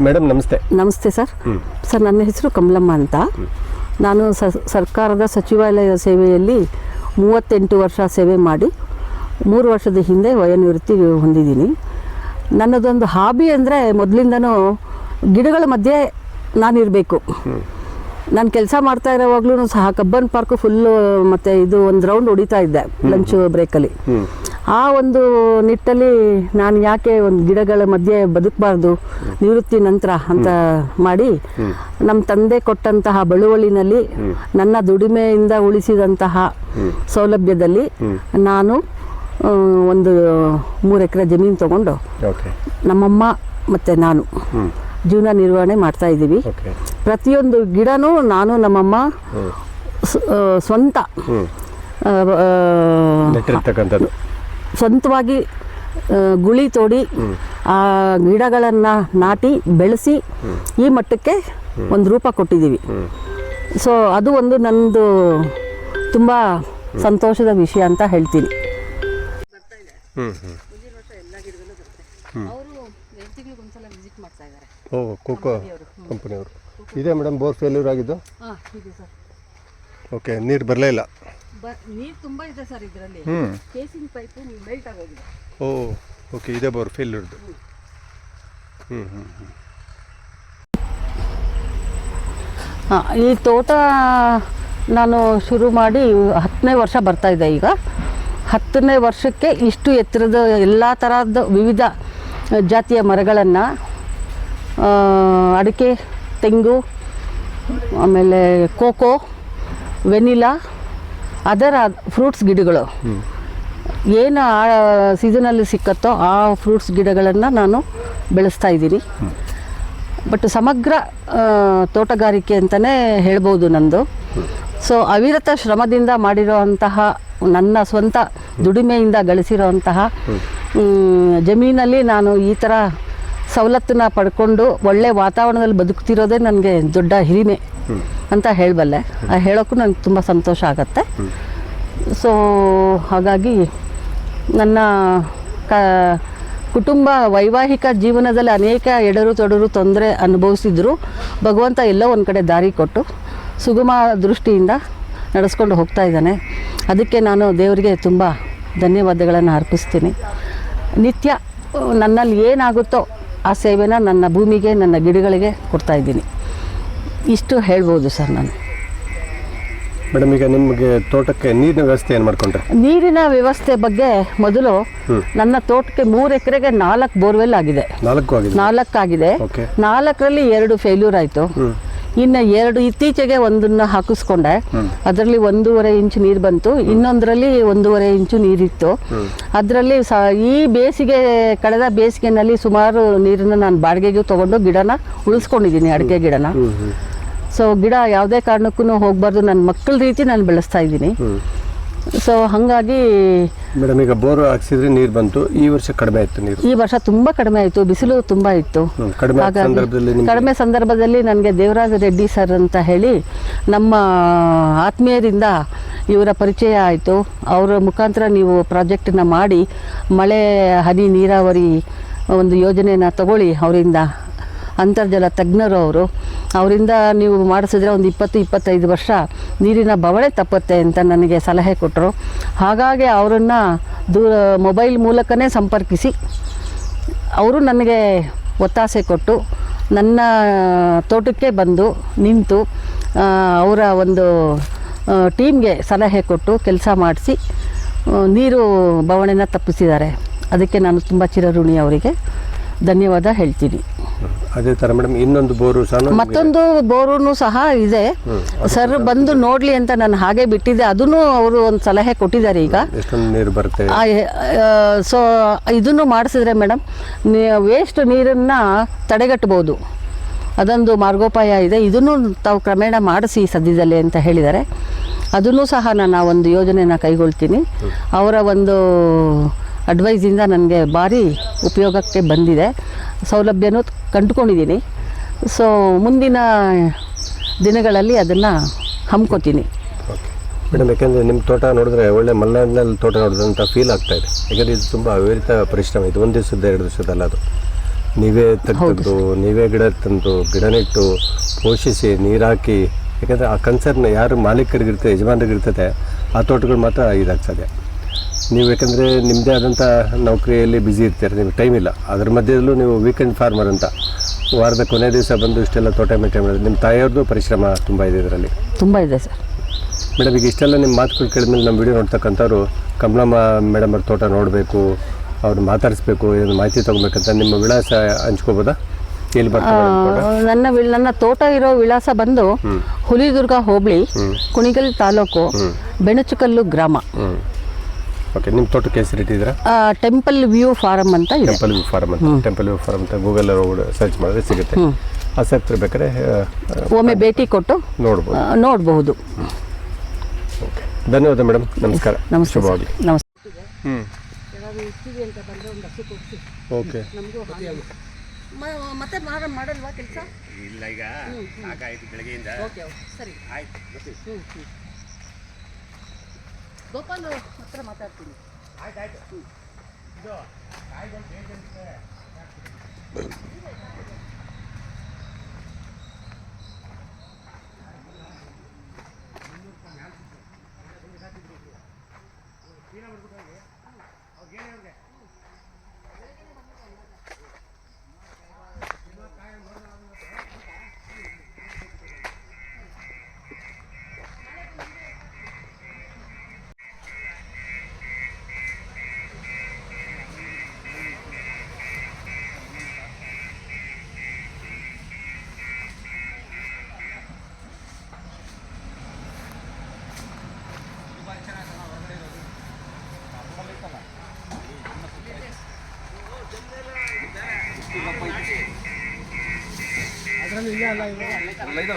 Madam ನಮಸ್ತೆ. ನಮಸ್ತೆ sir. Sir ನನ್ನ ಹೆಸರು ಕಮಲಮ್ಮ ಅಂತ. ನಾನು ಸರ್ಕಾರದ ಸಚಿವಾಲಯ ಸೇವೆಯಲ್ಲಿ 38 ವರ್ಷ ಸೇವೆ ಮಾಡಿ 3 ವರ್ಷದ ಹಿಂದೆ ವಯೋನಿವೃತ್ತಿ ಹೊಂದಿದ್ದೀನಿ. ನನ್ನದೊಂದು ಹಾಬಿ ಅಂದರೆ ಮೊದಲಿಂದನೂ ಗಿಡಗಳ ಮಧ್ಯೆ ನಾನಿರಬೇಕು. ನಾನು ಕೆಲಸ ಮಾಡ್ತಾ ಇರೋವಾಗ್ಲೂ ಸಹ ಕಬ್ಬನ್ ಪಾರ್ಕ್ ಫುಲ್ಲು ಮತ್ತು ಇದು ಒಂದು ರೌಂಡ್ ಹೊಡಿತಾ ಇದ್ದೆ ಲಂಚ್ ಬ್ರೇಕಲ್ಲಿ. ಆ ಒಂದು ನಿಟ್ಟಲ್ಲಿ ನಾನು ಯಾಕೆ ಒಂದು ಗಿಡಗಳ ಮಧ್ಯೆ ಬದುಕಬಾರ್ದು ನಿವೃತ್ತಿ ನಂತರ ಅಂತ ಮಾಡಿ ನಮ್ಮ ತಂದೆ ಕೊಟ್ಟಂತಹ ಬಳುವಳಿನಲ್ಲಿ ನನ್ನ ದುಡಿಮೆಯಿಂದ ಉಳಿಸಿದಂತಹ ಸೌಲಭ್ಯದಲ್ಲಿ ನಾನು ಒಂದು 3 ಎಕರೆ ಜಮೀನು ತಗೊಂಡು ನಮ್ಮಮ್ಮ ಮತ್ತು ನಾನು ಜೀವನ ನಿರ್ವಹಣೆ ಮಾಡ್ತಾ ಇದ್ದೀವಿ. ಪ್ರತಿಯೊಂದು ಗಿಡನೂ ನಾನು ನಮ್ಮಮ್ಮ ಸ್ವಂತವಾಗಿ ಗುಳಿ ತೋಡಿ ಆ ಗಿಡಗಳನ್ನು ನಾಟಿ ಬೆಳೆಸಿ ಈ ಮಟ್ಟಕ್ಕೆ ಒಂದು ರೂಪ ಕೊಟ್ಟಿದ್ದೀವಿ. ಸೊ ಅದು ಒಂದು ನನ್ನದು ತುಂಬ ಸಂತೋಷದ ವಿಷಯ ಅಂತ ಹೇಳ್ತೀನಿ. ಓ ಕೋಕೋ ಕಂಪನಿಯವರು ಇದೆ ಮೇಡಮ್. ಬೋರ್ ಫೇಲ್ಯೂರ್ ಆಗಿದ್ದು. ಓಕೆ, ನೀರು ಬರಲೇ ಇಲ್ಲ. ನೀರು ತುಂಬ ಇದೆ ಸರ್ ಇದರಲ್ಲಿ. ಕೇಸಿಂಗ್ ಪೈಪು ಮೆಲ್ಟ್ ಆಗೋಗಿದೆ. ಓ ಓಕೆ, ಇದೆ ಬೋರ್ ಫೇಲ್ಯೂರ್ದು. ಈ ತೋಟ ನಾನು ಶುರು ಮಾಡಿ 10ನೇ ವರ್ಷ ಬರ್ತಾ ಇದೆ. ಈಗ 10ನೇ ವರ್ಷಕ್ಕೆ ಇಷ್ಟು ಎತ್ತರದ ಎಲ್ಲ ಥರದ ವಿವಿಧ ಜಾತಿಯ ಮರಗಳನ್ನು, ಅಡಿಕೆ, ತೆಂಗು, ಆಮೇಲೆ ಕೋಕೋ, ವೆನಿಲಾ, ಅದರ ಫ್ರೂಟ್ಸ್ ಗಿಡಗಳು ಏನು ಆ ಸೀಸನಲ್ಲಿ ಸಿಕ್ಕತ್ತೋ ಆ ಫ್ರೂಟ್ಸ್ ಗಿಡಗಳನ್ನು ನಾನು ಬೆಳೆಸ್ತಾ ಇದ್ದೀನಿ. ಬಟ್ ಸಮಗ್ರ ತೋಟಗಾರಿಕೆ ಅಂತಲೇ ಹೇಳ್ಬೋದು ನಂದು. ಸೊ ಅವಿರತ ಶ್ರಮದಿಂದ ಮಾಡಿರೋವಂತಹ ನನ್ನ ಸ್ವಂತ ದುಡಿಮೆಯಿಂದ ಗಳಿಸಿರೋವಂತಹ ಜಮೀನಲ್ಲಿ ನಾನು ಈ ಥರ ಸವಲತ್ತನ್ನ ಪಡ್ಕೊಂಡು ಒಳ್ಳೆ ವಾತಾವರಣದಲ್ಲಿ ಬದುಕ್ತಿರೋದೇ ನನಗೆ ದೊಡ್ಡ ಹಿರಿಮೆ ಅಂತ ಹೇಳಬಲ್ಲೆ. ಹೇಳೋಕ್ಕೂ ನನಗೆ ತುಂಬ ಸಂತೋಷ ಆಗತ್ತೆ. ಸೊ ಹಾಗಾಗಿ ನನ್ನ ಕುಟುಂಬ ವೈವಾಹಿಕ ಜೀವನದಲ್ಲಿ ಅನೇಕ ಎಡರು ತೊಡರು ತೊಂದರೆ ಅನುಭವಿಸಿದ್ರು ಭಗವಂತ ಎಲ್ಲೋ ಒಂದು ಕಡೆ ದಾರಿ ಕೊಟ್ಟು ಸುಗಮ ದೃಷ್ಟಿಯಿಂದ ನಡೆಸ್ಕೊಂಡು ಹೋಗ್ತಾ ಇದ್ದಾನೆ. ಅದಕ್ಕೆ ನಾನು ದೇವರಿಗೆ ತುಂಬ ಧನ್ಯವಾದಗಳನ್ನು ಅರ್ಪಿಸ್ತೀನಿ. ನಿತ್ಯ ನನ್ನಲ್ಲಿ ಏನಾಗುತ್ತೋ ಆ ಸೇವೆನ ನನ್ನ ಭೂಮಿಗೆ, ನನ್ನ ಗಿಡಗಳಿಗೆ ಕೊಡ್ತಾಯಿದ್ದೀನಿ. ಇಷ್ಟು ಹೇಳ್ಬೋದು ಸರ್ ನಾನು. ಮೇಡಮ್, ಈಗ ನಿಮಗೆ ತೋಟಕ್ಕೆ ನೀರಿನ ವ್ಯವಸ್ಥೆ ಏನು ಮಾಡ್ಕೊಂಡ್ರೆ? ನೀರಿನ ವ್ಯವಸ್ಥೆ ಬಗ್ಗೆ ಮೊದಲು ನನ್ನ ತೋಟಕ್ಕೆ 3 ಎಕರೆಗೆ 4 ಬೋರ್ವೆಲ್ ಆಗಿದೆ. 4 ಆಗಿದೆ. 4ರಲ್ಲಿ 2 ಫೇಲ್ಯೂರ್ ಆಯಿತು. ಇನ್ನು 2 ಇತ್ತೀಚೆಗೆ ಒಂದನ್ನು ಹಾಕಿಸ್ಕೊಂಡೆ. ಅದರಲ್ಲಿ 1.5 ಇಂಚು ನೀರು ಬಂತು. ಇನ್ನೊಂದರಲ್ಲಿ 1.5 ಇಂಚು ನೀರಿತ್ತು. ಅದರಲ್ಲಿ ಈ ಬೇಸಿಗೆ, ಕಳೆದ ಬೇಸಿಗೆನಲ್ಲಿ ಸುಮಾರು ನೀರನ್ನು ನಾನು ಬಾಡಿಗೆಗೂ ತೊಗೊಂಡು ಗಿಡನ ಉಳಿಸ್ಕೊಂಡಿದ್ದೀನಿ, ಅಡಿಕೆ ಗಿಡನ. ಸೊ ಗಿಡ ಯಾವುದೇ ಕಾರಣಕ್ಕೂ ಹೋಗಬಾರ್ದು, ನನ್ನ ಮಕ್ಕಳ ರೀತಿ ನಾನು ಬೆಳೆಸ್ತಾ ಇದ್ದೀನಿ. ಸೊ ಹಾಗಾಗಿ ಮೇಡಮ್, ಈಗ ಬೋರ್ ಹಾಕ್ಸಿದ್ರೆ ನೀರು ಬಂತು. ಈ ವರ್ಷ ಕಡಿಮೆ ಆಯಿತು ನೀರು. ಈ ವರ್ಷ ತುಂಬ ಕಡಿಮೆ ಆಯಿತು, ಬಿಸಿಲು ತುಂಬ ಇತ್ತು. ಕಡಿಮೆ ಸಂದರ್ಭದಲ್ಲಿ ನನಗೆ ದೇವರಾಜ ರೆಡ್ಡಿ ಸರ್ ಅಂತ ಹೇಳಿ ನಮ್ಮ ಆತ್ಮೀಯರಿಂದ ಇವರ ಪರಿಚಯ ಆಯಿತು. ಅವರ ಮುಖಾಂತರ ನೀವು ಪ್ರಾಜೆಕ್ಟನ್ನ ಮಾಡಿ ಮಳೆ ಹನಿ ನೀರಾವರಿ ಒಂದು ಯೋಜನೆಯನ್ನು ತಗೊಳ್ಳಿ, ಅವರಿಂದ ಅಂತರ್ಜಲ ತಜ್ಞರು ಅವರು, ಅವರಿಂದ ನೀವು ಮಾಡಿಸಿದ್ರೆ ಒಂದು 20-25 ವರ್ಷ ನೀರಿನ ಬವಣೆ ತಪ್ಪುತ್ತೆ ಅಂತ ನನಗೆ ಸಲಹೆ ಕೊಟ್ಟರು. ಹಾಗಾಗಿ ಅವರನ್ನು ಮೊಬೈಲ್ ಮೂಲಕನೇ ಸಂಪರ್ಕಿಸಿ ಅವರು ನನಗೆ ಒತ್ತಾಸೆ ಕೊಟ್ಟು ನನ್ನ ತೋಟಕ್ಕೆ ಬಂದು ನಿಂತು ಅವರ ಒಂದು ಟೀಮ್ಗೆ ಸಲಹೆ ಕೊಟ್ಟು ಕೆಲಸ ಮಾಡಿಸಿ ನೀರು ಬವಣೆನ ತಪ್ಪಿಸಿದ್ದಾರೆ. ಅದಕ್ಕೆ ನಾನು ತುಂಬ ಚಿರಋಣಿ, ಅವರಿಗೆ ಧನ್ಯವಾದ ಹೇಳ್ತೀನಿ. ಅದೇ ಥರ ಮೇಡಮ್, ಇನ್ನೊಂದು ಬೋರು ಸಹ, ಮತ್ತೊಂದು ಬೋರು ಸಹ ಇದೆ ಸರ್. ಬಂದು ನೋಡಲಿ ಅಂತ ನಾನು ಹಾಗೆ ಬಿಟ್ಟಿದ್ದೆ. ಅದನ್ನು ಅವರು ಒಂದು ಸಲಹೆ ಕೊಟ್ಟಿದ್ದಾರೆ. ಈಗ ಎಷ್ಟೊಂದು ನೀರು ಬರುತ್ತೆ. ಸೊ ಇದನ್ನು ಮಾಡಿಸಿದ್ರೆ ಮೇಡಮ್ ವೇಸ್ಟ್ ನೀರನ್ನು ತಡೆಗಟ್ಟಬಹುದು. ಅದೊಂದು ಮಾರ್ಗೋಪಾಯ ಇದೆ. ಇದನ್ನು ತಾವು ಕ್ರಮೇಣ ಮಾಡಿಸಿ ಸದ್ಯದಲ್ಲೇ ಅಂತ ಹೇಳಿದ್ದಾರೆ. ಅದನ್ನು ಸಹ ನಾನು ಆ ಒಂದು ಯೋಜನೆಯನ್ನು ಕೈಗೊಳ್ತೀನಿ. ಅವರ ಒಂದು ಅಡ್ವೈಸಿಂದ ನನಗೆ ಭಾರಿ ಉಪಯೋಗಕ್ಕೆ ಬಂದಿದೆ, ಸೌಲಭ್ಯನೂ ಕಂಡುಕೊಂಡಿದ್ದೀನಿ. ಸೊ ಮುಂದಿನ ದಿನಗಳಲ್ಲಿ ಅದನ್ನು ಹಮ್ಕೋತೀನಿ. ಮೇಡಮ್, ಯಾಕೆಂದರೆ ನಿಮ್ಮ ತೋಟ ನೋಡಿದ್ರೆ ಒಳ್ಳೆ ಮಲೆನಾಡಿನಲ್ಲಿ ತೋಟ ನೋಡಿದಂಥ ಫೀಲ್ ಆಗ್ತಾಯಿದೆ. ಯಾಕೆಂದರೆ ಇದು ತುಂಬ ಅವಿರತ ಪರಿಶ್ರಮ. ಇದು 1 ದಿವಸದ 2 ದಿವಸದಲ್ಲ, ಅದು ನೀವೇ ತೆಗೆದು ನೀವೇ ಗಿಡ ತಂದು ಗಿಡ ನೆಟ್ಟು ಪೋಷಿಸಿ ನೀರು ಹಾಕಿ, ಯಾಕಂದರೆ ಆ ಕನ್ಸರ್ನ್ ಯಾರು ಮಾಲೀಕರಿಗಿರ್ತದೆ ಯಜಮಾನರಿಗಿರ್ತದೆ ಆ ತೋಟಗಳು ಮಾತ್ರ ಇದಾಗ್ತದೆ. ನೀವು ಯಾಕಂದರೆ ನಿಮ್ಮದೇ ಆದಂಥ ನೌಕರಿಯಲ್ಲಿ ಬ್ಯುಸಿ ಇರ್ತೀರ, ನಿಮಗೆ ಟೈಮ್ ಇಲ್ಲ. ಅದ್ರ ಮಧ್ಯದಲ್ಲೂ ನೀವು ವೀಕೆಂಡ್ ಫಾರ್ಮರ್ ಅಂತ ವಾರದ ಕೊನೆ ದಿವಸ ಬಂದು ಇಷ್ಟೆಲ್ಲ ತೋಟ ಮೇಂಟೈನ್ ಮಾಡೋದು. ನಿಮ್ಮ ತಾಯಿಯವ್ರದ್ದು ಪರಿಶ್ರಮ ತುಂಬ ಇದೆ ಇದರಲ್ಲಿ. ತುಂಬ ಇದೆ ಸರ್. ಮೇಡಮ್, ಈಗ ಇಷ್ಟೆಲ್ಲ ನಿಮ್ಮ ಮಾತುಗಳು ಕೇಳಿದ್ಮೇಲೆ ನಮ್ಮ ವಿಡಿಯೋ ನೋಡ್ತಕ್ಕಂಥವ್ರು ಕಮಲಮ್ಮ ಮೇಡಮ್ ಅವ್ರ ತೋಟ ನೋಡಬೇಕು, ಅವ್ರು ಮಾತಾಡಿಸ್ಬೇಕು, ಏನು ಮಾಹಿತಿ ತೊಗೊಬೇಕಂತ ನಿಮ್ಮ ವಿಳಾಸ ಹಂಚ್ಕೋಬೋದಾ? ಎಲ್ಲಿ ಬರ್ತಾರೆ? ನನ್ನ ತೋಟ ಇರೋ ವಿಳಾಸ ಬಂದು ಹುಲಿದುರ್ಗ ಹೋಬಳಿ, ಕುಣಿಗಲ್ ತಾಲೂಕು, ಬೆಣಚುಕಲ್ಲು ಗ್ರಾಮ. ಓಕೆ, ನಿಮ್ಮ ತೋಟಕ್ಕೆ ಹೆಸರು ಇಟ್ಟಿದ್ದೀರಾ? ಟೆಂಪಲ್ ವ್ಯೂ ಫಾರಮ್ ಅಂತ ಇದೆ. ಟೆಂಪಲ್ ವ್ಯೂ ಫಾರಮ್ ಅಂತ, ಟೆಂಪಲ್ ವ್ಯೂ ಫಾರಮ್ ಅಂತ ಗೂಗಲ್ ಸರ್ಚ್ ಮಾಡಿದ್ರೆ ಸಿಗುತ್ತೆ. ಆಸಕ್ತಿ ಬೇಕಾದ್ರೆ ಒಮ್ಮೆ ಭೇಟಿ ಕೊಟ್ಟು ನೋಡ್ಬೋದು. ಓಕೆ, ಧನ್ಯವಾದ ಮೇಡಮ್. ನಮಸ್ಕಾರ. ಶುಭವಾಗಲಿ. ನಮಸ್ತೆ. ಓಕೆ, ಮತ್ತೆ ಮಾಡಲ್ವಾ ಕೆಲಸ? ಇಲ್ಲ, ಈಗ ಸಾಕಾಯ್ತು ಬೆಳಗ್ಗೆಯಿಂದ. ಸರಿ, ಆಯ್ತು. ಗೋಪಾಲ್ ಹತ್ರ ಮಾತಾಡ್ತೀನಿ. ಆಯ್ತು. ಇದು ಕಾಯಿಗಳು ಬೇಕಂತೆ. ಅದರಲ್ಲಿ ಇಲ್ಲ ಅಲ್ಲ.